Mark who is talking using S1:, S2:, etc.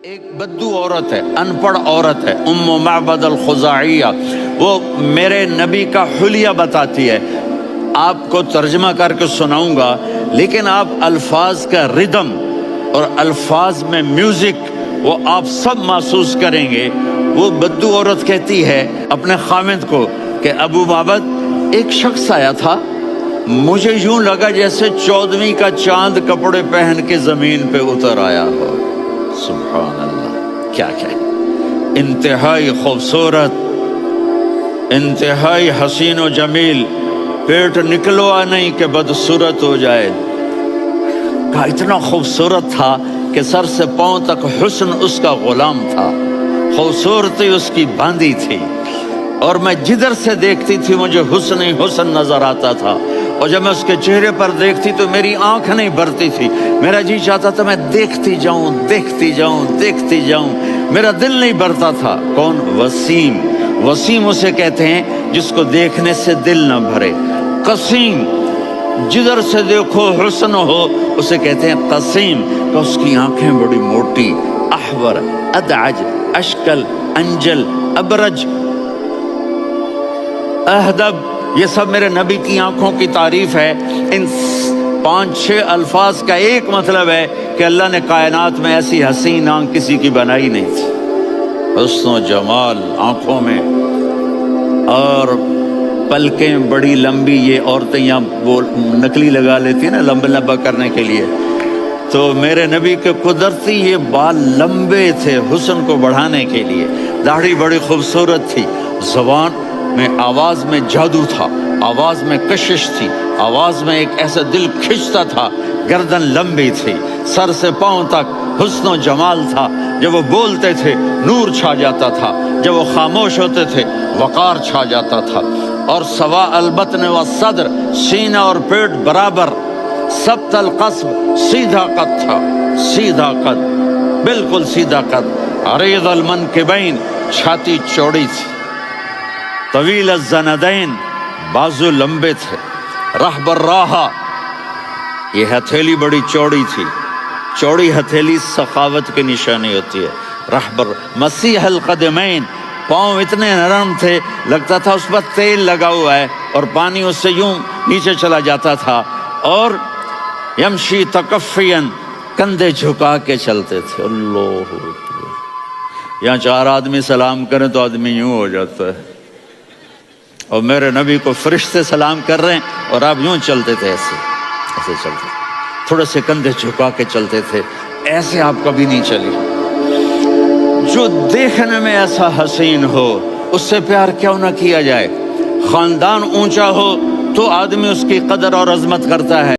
S1: ایک بدو عورت ہے، ان پڑھ عورت ہے، ام معبد الخزاعیہ، وہ میرے نبی کا حلیہ بتاتی ہے. آپ کو ترجمہ کر کے سناؤں گا، لیکن آپ الفاظ کا ردم اور الفاظ میں میوزک وہ آپ سب محسوس کریں گے. وہ بدو عورت کہتی ہے اپنے خامد کو کہ ابو معبد، ایک شخص آیا تھا، مجھے یوں لگا جیسے 14ویں کا چاند کپڑے پہن کے زمین پہ اتر آیا ہو. سبحان اللہ، کیا انتہائی خوبصورت، انتہائی حسین و جمیل، پیٹ نکلوا نہیں کہ بدصورت ہو جائے. کہا اتنا خوبصورت تھا کہ سر سے پاؤں تک حسن اس کا غلام تھا، خوبصورتی اس کی باندھی تھی، اور میں جدھر سے دیکھتی تھی مجھے حسن ہی حسن نظر آتا تھا، اور جب میں اس کے چہرے پر دیکھتی تو میری آنکھ نہیں بھرتی تھی، میرا جی چاہتا تھا میں دیکھتی جاؤں دیکھتی جاؤں دیکھتی جاؤں، میرا دل نہیں بھرتا تھا. کون؟ وسیم. وسیم اسے کہتے ہیں جس کو دیکھنے سے دل نہ بھرے. قسیم، جدھر سے دیکھو حسن ہو، اسے کہتے ہیں قسیم، کہ اس کی آنکھیں بڑی موٹی، احور، ادعج، اشکل، انجل، ابرج، اہدب، یہ سب میرے نبی کی آنکھوں کی تعریف ہے. ان 5-6 الفاظ کا ایک مطلب ہے کہ اللہ نے کائنات میں ایسی حسین آنکھ کسی کی بنائی نہیں تھی. حسن و جمال آنکھوں میں، اور پلکیں بڑی لمبی. یہ عورتیں یہاں وہ نکلی لگا لیتی ہیں نا لمبا لمبا کرنے کے لیے، تو میرے نبی کے قدرتی یہ بال لمبے تھے حسن کو بڑھانے کے لیے. داڑھی بڑی خوبصورت تھی. زبان میں، آواز میں جادو تھا، آواز میں کشش تھی، آواز میں ایک ایسا دل کھنچتا تھا. گردن لمبی تھی، سر سے پاؤں تک حسن و جمال تھا. جب وہ بولتے تھے نور چھا جاتا تھا، جب وہ خاموش ہوتے تھے وقار چھا جاتا تھا. اور سوا البطن و صدر، سینہ اور پیٹ برابر، سبت القصب، سیدھا قد تھا، سیدھا قد، بالکل سیدھا قد. عریض المنکبین، چھاتی چوڑی تھی. طویل الزندین، بازو لمبے تھے. رحب الراحہ، یہ ہتھیلی بڑی چوڑی تھی. چوڑی ہتھیلی سخاوت کی نشانی ہوتی ہے. رحب مسیح القدمین، پاؤں اتنے نرم تھے لگتا تھا اس پر تیل لگا ہوا ہے، اور پانی اس سے یوں نیچے چلا جاتا تھا. اور یمشی تکفین، کندھے جھکا کے چلتے تھے. اللہ اکبر. یہاں 4 آدمی سلام کریں تو آدمی یوں ہو جاتا ہے، اور میرے نبی کو فرشتے سلام کر رہے ہیں اور آپ یوں چلتے تھے، ایسے ایسے چلتے تھے، تھوڑے سے کندھے جھکا کے چلتے تھے. ایسے آپ کبھی نہیں چلی. جو دیکھنے میں ایسا حسین ہو اس سے پیار کیوں نہ کیا جائے. خاندان اونچا ہو تو آدمی اس کی قدر اور عظمت کرتا ہے.